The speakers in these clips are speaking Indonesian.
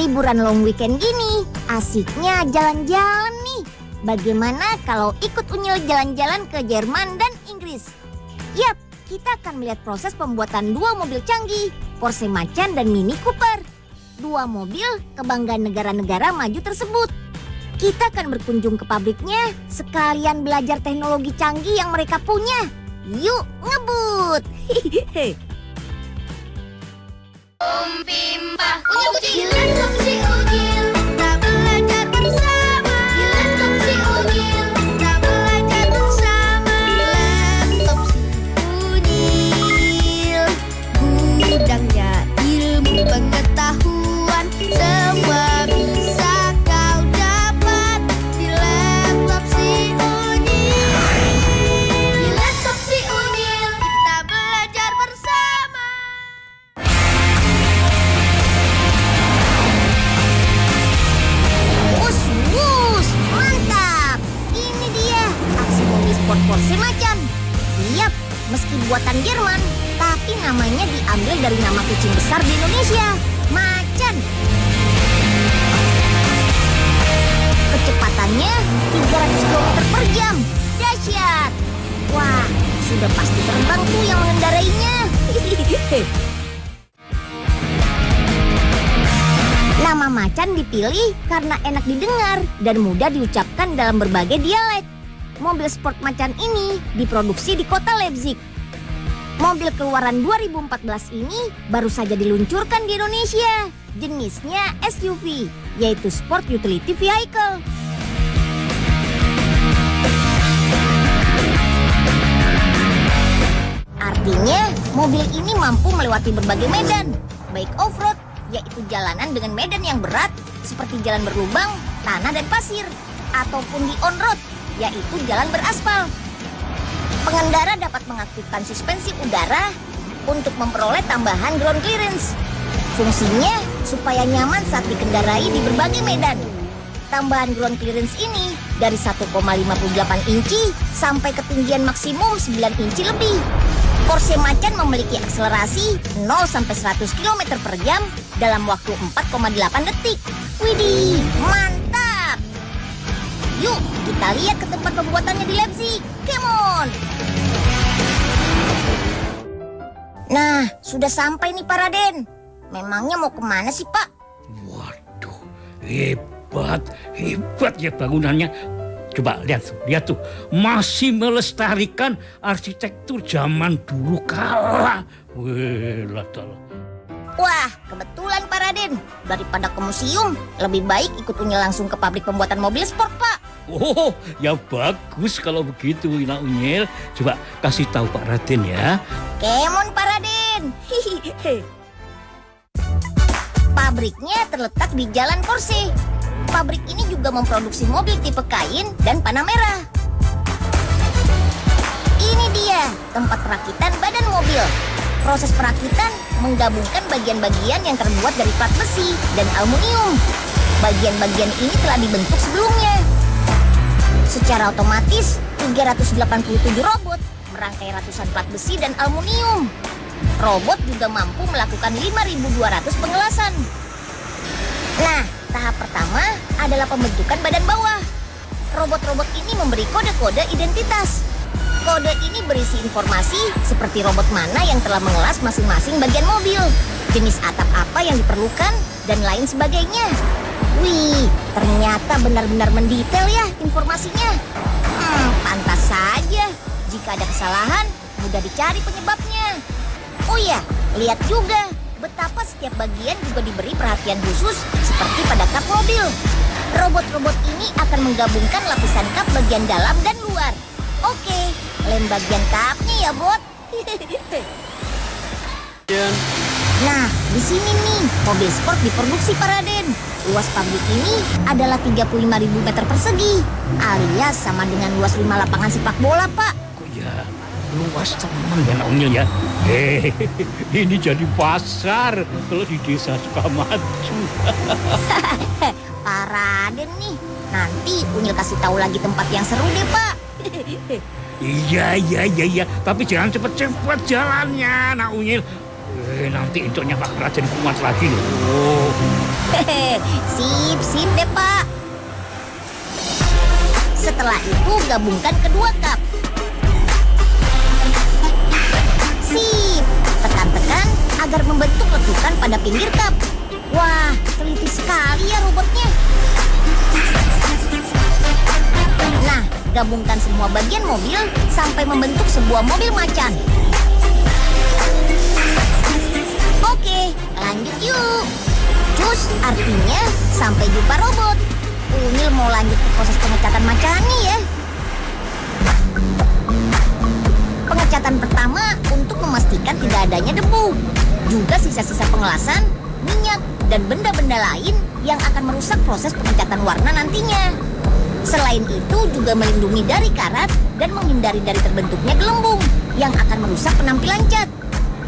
Liburan long weekend gini, asiknya jalan-jalan nih. Bagaimana kalau ikut Unyil jalan-jalan ke Jerman dan Inggris? Yap, kita akan melihat proses pembuatan dua mobil canggih, Porsche Macan dan Mini Cooper. Dua mobil kebanggaan negara-negara maju tersebut. Kita akan berkunjung ke pabriknya, sekalian belajar teknologi canggih yang mereka punya. Yuk, ngebut! Pimpah, unyil kucing, laptop si unyil, kita belajar bersama. Laptop si unyil, kita belajar bersama. Laptop si unyil, gudangnya ilmu pengetahuan, semua bisa kau dapat di laptop si unyil. Di laptop si unyil, kita belajar bersama. Wus, mantap! Ini dia aksi mobil sport Porsche Macan. Yap, meski buatan Jerman, tapi namanya diambil dari nama kucing besar di Indonesia, Macan. Kecepatannya 300 km per jam. Dahsyat! Wah, sudah pasti terbang tuh yang mengendarainya. Nama Macan dipilih karena enak didengar dan mudah diucapkan dalam berbagai dialek. Mobil sport Macan ini diproduksi di kota Leipzig. Mobil keluaran 2014 ini baru saja diluncurkan di Indonesia. Jenisnya SUV, yaitu Sport Utility Vehicle. Artinya, mobil ini mampu melewati berbagai medan, baik off-road, yaitu jalanan dengan medan yang berat seperti jalan berlubang, tanah dan pasir, ataupun di on-road, yaitu jalan beraspal. Pengendara dapat mengaktifkan suspensi udara untuk memperoleh tambahan ground clearance. Fungsinya supaya nyaman saat dikendarai di berbagai medan. Tambahan ground clearance ini dari 1,58 inci sampai ketinggian maksimum 9 inci lebih. Porsche Macan memiliki akselerasi 0-100 km per jam dalam waktu 4,8 detik. Widih, mantap! Yuk, kita lihat ke tempat pembuatannya di Leipzig. Come on! Nah, sudah sampai nih Pak Raden. Memangnya mau kemana sih Pak? Waduh, hebat ya bangunannya. Coba lihat tuh, masih melestarikan arsitektur zaman dulu kala. Wah, kebetulan Pak Raden. Daripada ke museum, lebih baik ikut Unyil langsung ke pabrik pembuatan mobil sport, Pak. Oh, ya bagus kalau begitu, Nak Unyil. Coba kasih tahu Pak Raden ya. Kemon Pak Raden. Pabriknya terletak di Jalan Porsche. Pabrik ini juga memproduksi mobil tipe kain dan Panamera. Ini dia tempat perakitan badan mobil. Proses perakitan menggabungkan bagian-bagian yang terbuat dari plat besi dan aluminium. Bagian-bagian ini telah dibentuk sebelumnya. Secara otomatis, 387 robot merangkai ratusan plat besi dan aluminium. Robot juga mampu melakukan 5.200 pengelasan. Nah, tahap pertama adalah pembentukan badan bawah. Robot-robot ini memberi kode-kode identitas. Kode ini berisi informasi seperti robot mana yang telah mengelas masing-masing bagian mobil, jenis atap apa yang diperlukan, dan lain sebagainya. Wih, ternyata benar-benar mendetail ya informasinya. Pantas saja. Jika ada kesalahan, mudah dicari penyebabnya. Oh ya, lihat juga betapa setiap bagian juga diberi perhatian khusus seperti pada kap mobil. Robot-robot ini akan menggabungkan lapisan kap bagian dalam dan luar. Oke, lem bagian kapnya ya, Bot. Nah, di sini nih, mobil sport diproduksi Pak Raden. Luas pabrik ini adalah 35.000 meter persegi, alias sama dengan luas 5 lapangan sepak bola, Pak. Kok ya, luas teman ya Nak Unyil ya. Ini jadi pasar kalau di desa Sukamaju. Pak Raden nih, nanti Unyil kasih tahu lagi tempat yang seru deh, Pak. Iya. Tapi jangan cepet-cepet jalannya, Nak Unyil. Nanti incoknya Pak Raden kuat lagi loh. Hehe, sip deh Pak. Setelah itu gabungkan kedua kap. Sip, tekan-tekan agar membentuk lekukan pada pinggir kap. Wah, teliti sekali ya robotnya. Nah, gabungkan semua bagian mobil sampai membentuk sebuah mobil macan. Oke, lanjut yuk. Cus artinya sampai jumpa robot. Unyil mau lanjut ke proses pengecatan macannya ya. Pengecatan pertama untuk memastikan tidak adanya debu, juga sisa-sisa pengelasan, minyak, dan benda-benda lain yang akan merusak proses pengecatan warna nantinya. Selain itu juga melindungi dari karat dan menghindari dari terbentuknya gelembung yang akan merusak penampilan cat.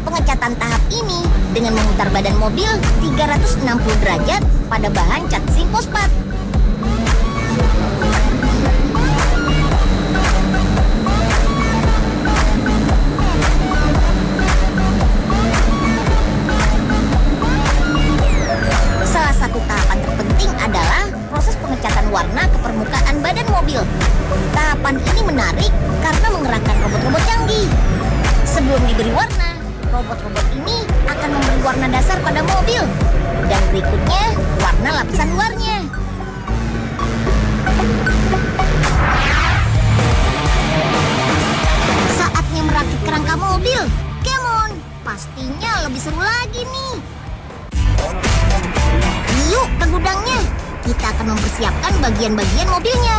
Pengecatan tahap ini dengan memutar badan mobil 360 derajat pada bahan cat zinc fosfat. Salah satu tahapan terpenting adalah proses pengecatan warna ke permukaan badan mobil. Tahapan ini menarik karena mengerahkan robot-robot canggih. Sebelum diberi warna, robot-robot ini akan memberi warna dasar pada mobil. Dan berikutnya, warna lapisan luarnya. Saatnya merakit kerangka mobil. Come on, pastinya lebih seru lagi nih. Yuk ke gudangnya. Kita akan mempersiapkan bagian-bagian mobilnya.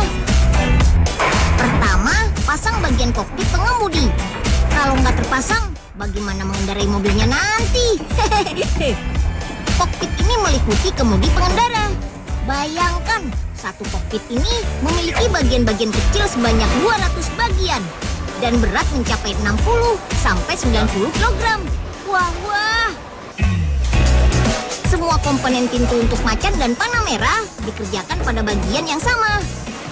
Pertama, pasang bagian kokpit pengemudi. Kalau nggak terpasang, bagaimana mengendarai mobilnya nanti? Kokpit ini meliputi kemudi pengendara. Bayangkan, satu kokpit ini memiliki bagian-bagian kecil sebanyak 200 bagian dan berat mencapai 60 sampai 90 kg. Wah. Semua komponen pintu untuk macan dan panah merah dikerjakan pada bagian yang sama,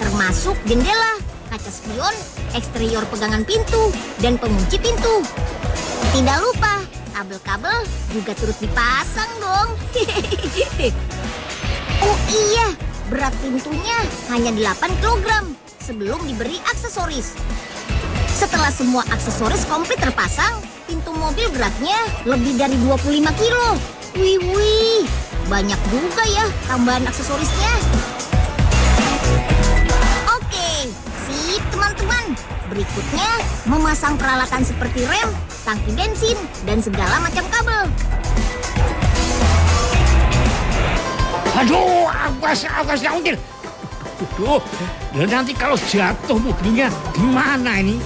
termasuk jendela, kaca spion, eksterior pegangan pintu, dan pengunci pintu. Tidak lupa, kabel-kabel juga turut dipasang dong. Oh iya, berat pintunya hanya 8 kg sebelum diberi aksesoris. Setelah semua aksesoris komplit terpasang, pintu mobil beratnya lebih dari 25 kilo. Wih, banyak juga ya tambahan aksesorisnya. Oke, sip teman-teman. Berikutnya, memasang peralatan seperti rem, tangki bensin, dan segala macam kabel. Aduh, awas ya Until. Aduh, dan nanti kalau jatuh mobilnya gimana ini?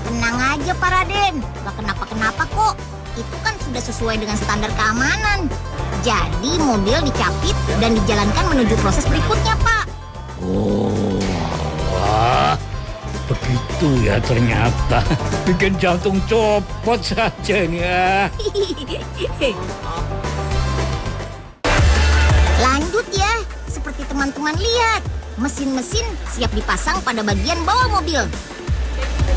Tenang aja Pak Raden, gak kenapa-kenapa kok. Itu kan sudah sesuai dengan standar keamanan. Jadi mobil dicapit dan dijalankan menuju proses berikutnya, Pak. Oh, wah, begitu ya ternyata. Bikin jantung copot saja nih ya. Lanjut ya, seperti teman-teman lihat, mesin-mesin siap dipasang pada bagian bawah mobil.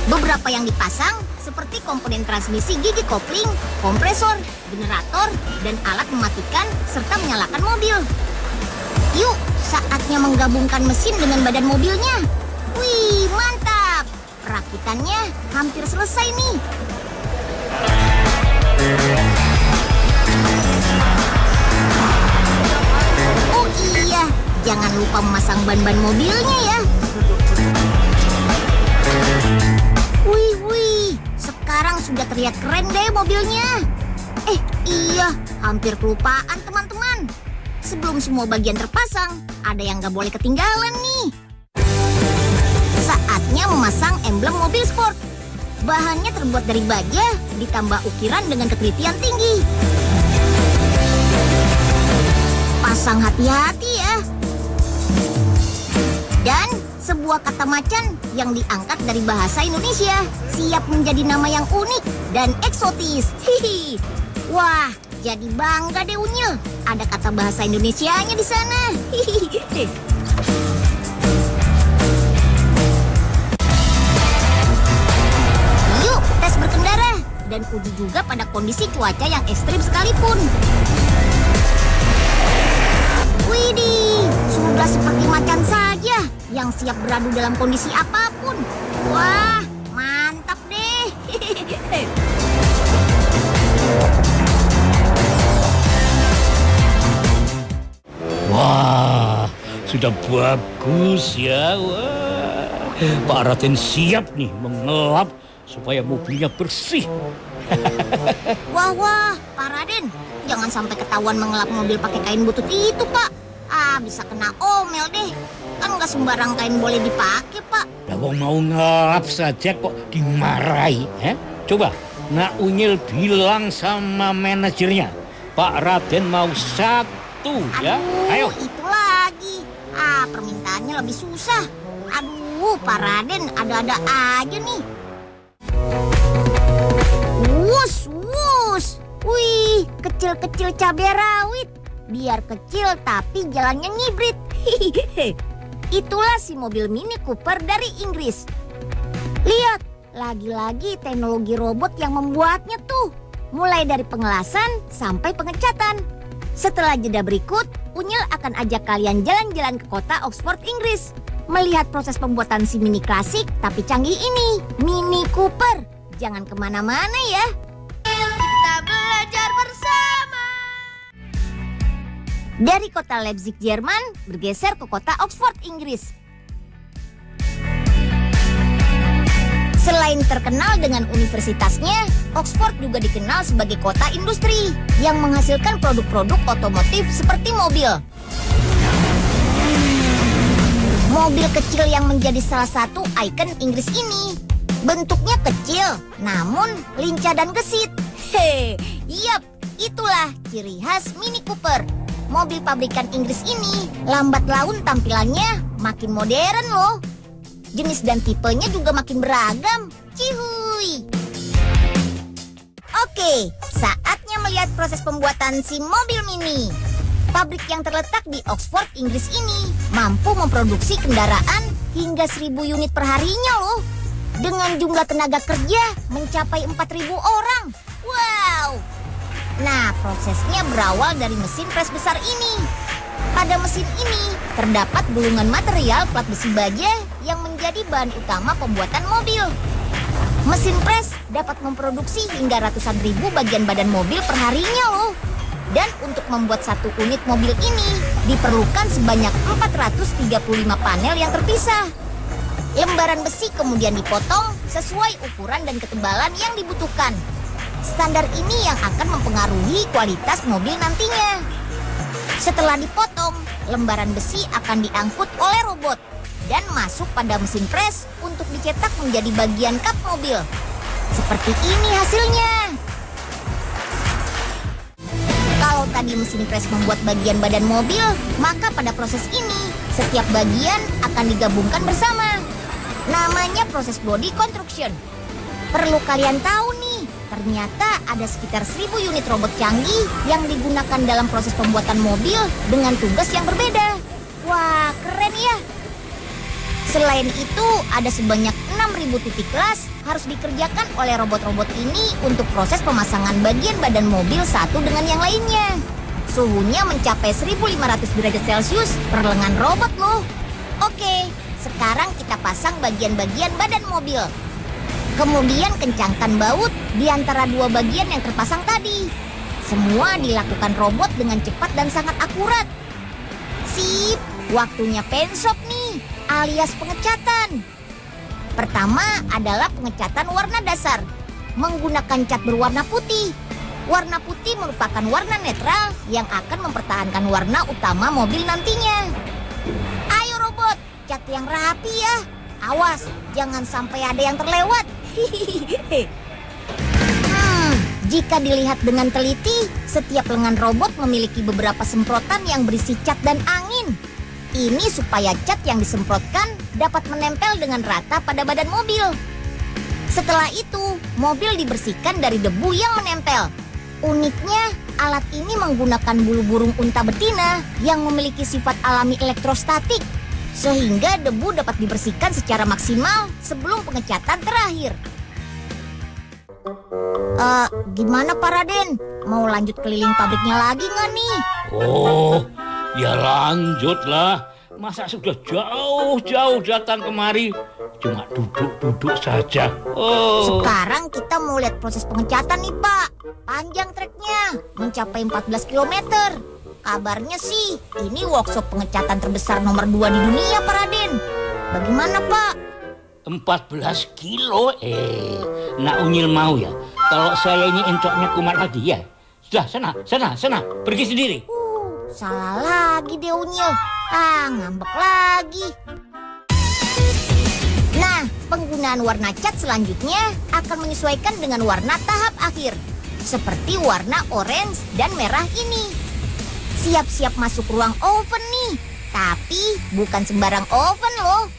Beberapa yang dipasang seperti komponen transmisi gigi kopling, kompresor, generator, dan alat mematikan serta menyalakan mobil. Yuk, saatnya menggabungkan mesin dengan badan mobilnya. Wih, mantap! Perakitannya hampir selesai nih. Oh iya, jangan lupa memasang ban-ban mobilnya ya. Wih, sekarang sudah terlihat keren deh mobilnya. Iya, hampir kelupaan teman-teman. Sebelum semua bagian terpasang, ada yang gak boleh ketinggalan nih. Saatnya memasang emblem mobil sport. Bahannya terbuat dari baja, ditambah ukiran dengan ketelitian tinggi. Pasang hati-hati ya. Dan sebuah kata macan yang diangkat dari bahasa Indonesia siap menjadi nama yang unik dan eksotis. Hihi. Wah, jadi bangga deh Unyil. Ada kata bahasa Indonesianya di sana. Hihi. Yuk, tes berkendara dan uji juga pada kondisi cuaca yang ekstrim sekalipun. Widih, sudah seperti macan saja yang siap beradu dalam kondisi apapun. Wah, mantap deh. Wah, sudah bagus ya. Wah, Pak Raden siap nih mengelap supaya mobilnya bersih. Wah, Pak Raden, jangan sampai ketahuan mengelap mobil pakai kain butut itu, Pak. Bisa kena omel deh. Kan nggak sembarang kain boleh dipakai, Pak. Lah wong mau ngelap saja kok dimarahi, Coba, Nak Unyil bilang sama manajernya, Pak Raden mau satu, ya. Ayo. Itu lagi. Permintaannya lebih susah. Aduh, Pak Raden ada-ada aja nih. Wus. Wih, kecil-kecil cabai rawit. Biar kecil tapi jalannya ngibrit. Itulah si mobil Mini Cooper dari Inggris. Lihat, lagi-lagi teknologi robot yang membuatnya tuh. Mulai dari pengelasan sampai pengecatan. Setelah jeda berikut, Unyil akan ajak kalian jalan-jalan ke kota Oxford, Inggris. Melihat proses pembuatan si Mini klasik tapi canggih ini, Mini Cooper. Jangan kemana-mana ya. Kita belajar bersama. Dari kota Leipzig, Jerman, bergeser ke kota Oxford, Inggris. Selain terkenal dengan universitasnya, Oxford juga dikenal sebagai kota industri yang menghasilkan produk-produk otomotif seperti mobil. Mobil kecil yang menjadi salah satu ikon Inggris ini. Bentuknya kecil, namun lincah dan gesit. Yap, itulah ciri khas Mini Cooper. Mobil pabrikan Inggris ini lambat laun tampilannya makin modern loh. Jenis dan tipenya juga makin beragam. Cihuy. Oke, saatnya melihat proses pembuatan si mobil mini. Pabrik yang terletak di Oxford, Inggris ini mampu memproduksi kendaraan hingga 1.000 unit per harinya loh. Dengan jumlah tenaga kerja mencapai 4.000 orang. Wow. Nah, prosesnya berawal dari mesin pres besar ini. Pada mesin ini terdapat gulungan material plat besi baja yang menjadi bahan utama pembuatan mobil. Mesin pres dapat memproduksi hingga ratusan ribu bagian badan mobil per harinya loh. Dan untuk membuat satu unit mobil ini diperlukan sebanyak 435 panel yang terpisah. Lembaran besi kemudian dipotong sesuai ukuran dan ketebalan yang dibutuhkan. Standar ini yang akan mempengaruhi kualitas mobil nantinya. Setelah dipotong, lembaran besi akan diangkut oleh robot dan masuk pada mesin pres untuk dicetak menjadi bagian kap mobil. Seperti ini hasilnya. Kalau tadi mesin pres membuat bagian badan mobil, maka pada proses ini setiap bagian akan digabungkan bersama. Namanya proses body construction. Perlu kalian tahu nih, ternyata ada sekitar 1.000 unit robot canggih yang digunakan dalam proses pembuatan mobil dengan tugas yang berbeda. Wah, keren ya. Selain itu, ada sebanyak 6.000 titik kelas harus dikerjakan oleh robot-robot ini untuk proses pemasangan bagian badan mobil satu dengan yang lainnya. Suhunya mencapai 1.500 derajat Celcius per lengan robot loh. Oke, sekarang kita pasang bagian-bagian badan mobil. Kemudian kencangkan baut di antara dua bagian yang terpasang tadi. Semua dilakukan robot dengan cepat dan sangat akurat. Sip, waktunya paint shop nih, alias pengecatan. Pertama adalah pengecatan warna dasar, menggunakan cat berwarna putih. Warna putih merupakan warna netral yang akan mempertahankan warna utama mobil nantinya. Ayo robot, cat yang rapi ya. Awas, jangan sampai ada yang terlewat. Jika dilihat dengan teliti, setiap lengan robot memiliki beberapa semprotan yang berisi cat dan angin. Ini supaya cat yang disemprotkan dapat menempel dengan rata pada badan mobil. Setelah itu, mobil dibersihkan dari debu yang menempel. Uniknya, alat ini menggunakan bulu burung unta betina yang memiliki sifat alami elektrostatik, sehingga debu dapat dibersihkan secara maksimal sebelum pengecatan terakhir. Gimana Pak Raden? Mau lanjut keliling pabriknya lagi nggak nih? Oh, ya lanjutlah. Masa sudah jauh-jauh datang kemari, cuma duduk-duduk saja. Oh. Sekarang kita mau lihat proses pengecatan nih Pak. Panjang treknya, mencapai 14 kilometer. Kabarnya sih, ini workshop pengecatan terbesar nomor 2 di dunia Pak Raden. Bagaimana Pak? 14 kilo? Nak Unyil mau ya? Kalau saya ini encoknya kumat lagi ya? Sudah, sana, pergi sendiri. Salah lagi deh Unyil. Ngambek lagi. Nah, penggunaan warna cat selanjutnya akan menyesuaikan dengan warna tahap akhir. Seperti warna orange dan merah ini. Siap-siap masuk ruang oven nih. Tapi bukan sembarang oven loh.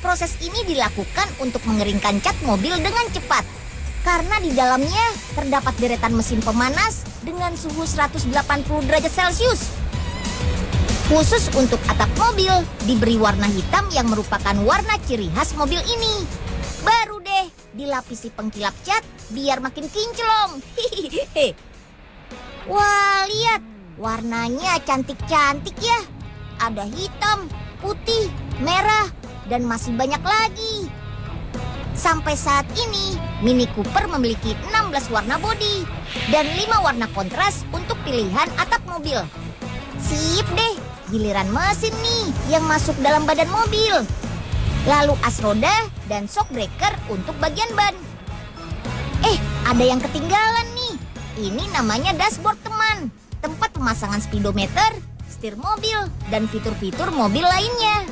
Proses ini dilakukan untuk mengeringkan cat mobil dengan cepat. Karena di dalamnya terdapat deretan mesin pemanas dengan suhu 180 derajat Celcius. Khusus untuk atap mobil, diberi warna hitam yang merupakan warna ciri khas mobil ini. Baru deh dilapisi pengkilap cat biar makin kinclong. Wah, lihat. Warnanya cantik-cantik ya. Ada hitam, putih, merah, dan masih banyak lagi. Sampai saat ini, Mini Cooper memiliki 16 warna bodi dan 5 warna kontras untuk pilihan atap mobil. Sip deh, giliran mesin nih yang masuk dalam badan mobil. Lalu as roda dan shock breaker untuk bagian ban. Ada yang ketinggalan nih. Ini namanya dashboard teman. Tempat pemasangan speedometer, setir mobil, dan fitur-fitur mobil lainnya.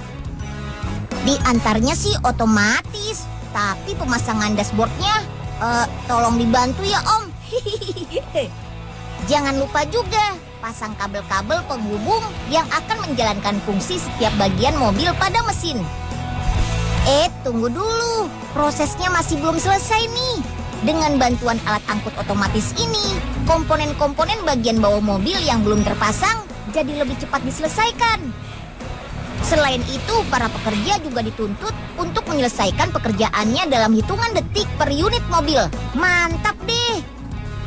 Di antaranya sih otomatis. Tapi pemasangan dashboardnya, tolong dibantu ya Om. Jangan lupa juga pasang kabel-kabel penghubung yang akan menjalankan fungsi setiap bagian mobil pada mesin. Tunggu dulu, prosesnya masih belum selesai nih. Dengan bantuan alat angkut otomatis ini, komponen-komponen bagian bawah mobil yang belum terpasang jadi lebih cepat diselesaikan. Selain itu, para pekerja juga dituntut untuk menyelesaikan pekerjaannya dalam hitungan detik per unit mobil. Mantap deh!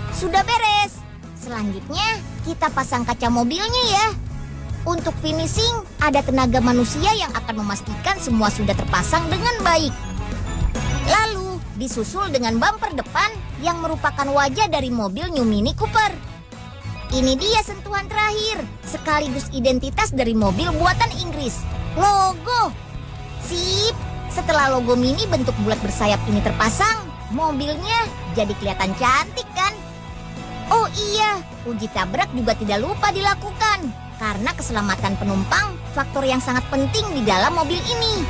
Sudah beres. Selanjutnya, kita pasang kaca mobilnya ya. Untuk finishing, ada tenaga manusia yang akan memastikan semua sudah terpasang dengan baik. Lalu, disusul dengan bumper depan yang merupakan wajah dari mobil New Mini Cooper. Ini dia sentuhan terakhir, sekaligus identitas dari mobil buatan Inggris, logo. Sip, setelah logo Mini bentuk bulat bersayap ini terpasang, mobilnya jadi kelihatan cantik kan? Oh iya, uji tabrak juga tidak lupa dilakukan, karena keselamatan penumpang faktor yang sangat penting di dalam mobil ini.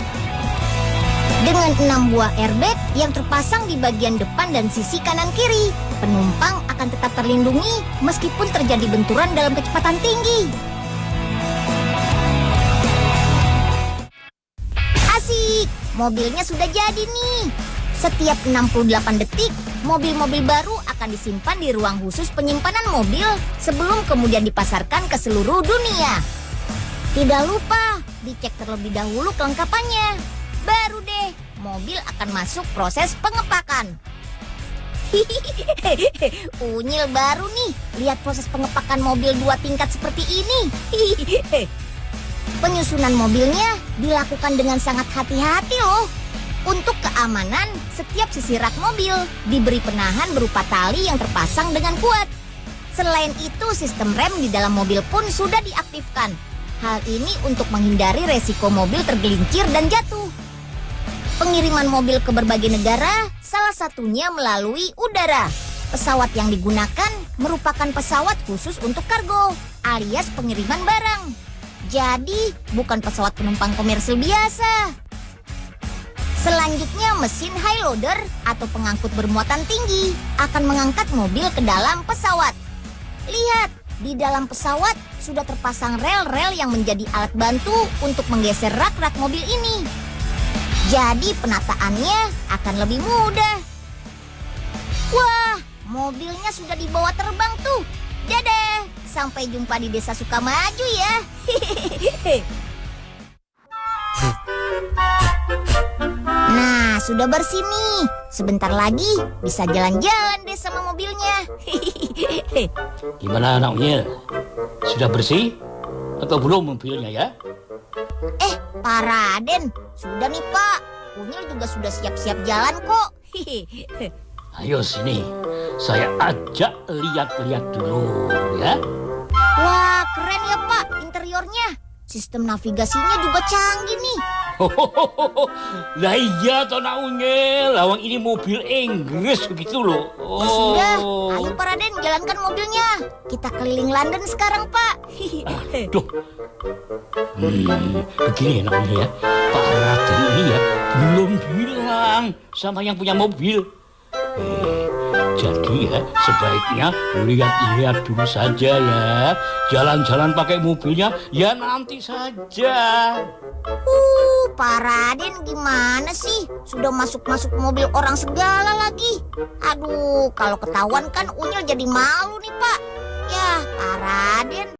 Dengan 6 buah airbag yang terpasang di bagian depan dan sisi kanan kiri, penumpang akan tetap terlindungi meskipun terjadi benturan dalam kecepatan tinggi. Asik, mobilnya sudah jadi nih. Setiap 68 detik, mobil-mobil baru akan disimpan di ruang khusus penyimpanan mobil sebelum kemudian dipasarkan ke seluruh dunia. Tidak lupa, dicek terlebih dahulu kelengkapannya. Baru deh, mobil akan masuk proses pengepakan. Unyil baru nih, lihat proses pengepakan mobil 2 tingkat seperti ini. Penyusunan mobilnya dilakukan dengan sangat hati-hati loh. Untuk keamanan, setiap sisi rak mobil diberi penahan berupa tali yang terpasang dengan kuat. Selain itu, sistem rem di dalam mobil pun sudah diaktifkan. Hal ini untuk menghindari resiko mobil tergelincir dan jatuh. Pengiriman mobil ke berbagai negara, salah satunya melalui udara. Pesawat yang digunakan merupakan pesawat khusus untuk kargo, alias pengiriman barang. Jadi, bukan pesawat penumpang komersil biasa. Selanjutnya, mesin high loader atau pengangkut bermuatan tinggi akan mengangkat mobil ke dalam pesawat. Lihat, di dalam pesawat sudah terpasang rel-rel yang menjadi alat bantu untuk menggeser rak-rak mobil ini. Jadi penataannya akan lebih mudah. Wah, mobilnya sudah dibawa terbang tuh. Dadah, sampai jumpa di Desa Sukamaju ya. Nah, sudah bersih nih. Sebentar lagi bisa jalan-jalan deh sama mobilnya. Gimana anak Unyil? Sudah bersih? Atau belum mobilnya ya? Pak Raden, sudah nih Pak. Unyil juga sudah siap-siap jalan kok. Ayo sini, saya ajak lihat-lihat dulu ya. Wah, keren ya Pak interiornya. Sistem navigasinya juga canggih nih. Lah iya toh nak Unyil, lawang ini mobil Inggris begitu loh. Ya sudah, ayo Pak Raden jalankan mobilnya. Kita keliling London sekarang Pak. Aduh. Begini enak Unyil ya. Pak Raden ini ya belum bilang sama yang punya mobil. Jadi ya sebaiknya lihat-lihat dulu saja ya. Jalan-jalan pakai mobilnya ya nanti saja. Pak Raden gimana sih? Sudah masuk-masuk mobil orang segala lagi. Aduh, kalau ketahuan kan Unyil jadi malu nih Pak. Ya, Pak Raden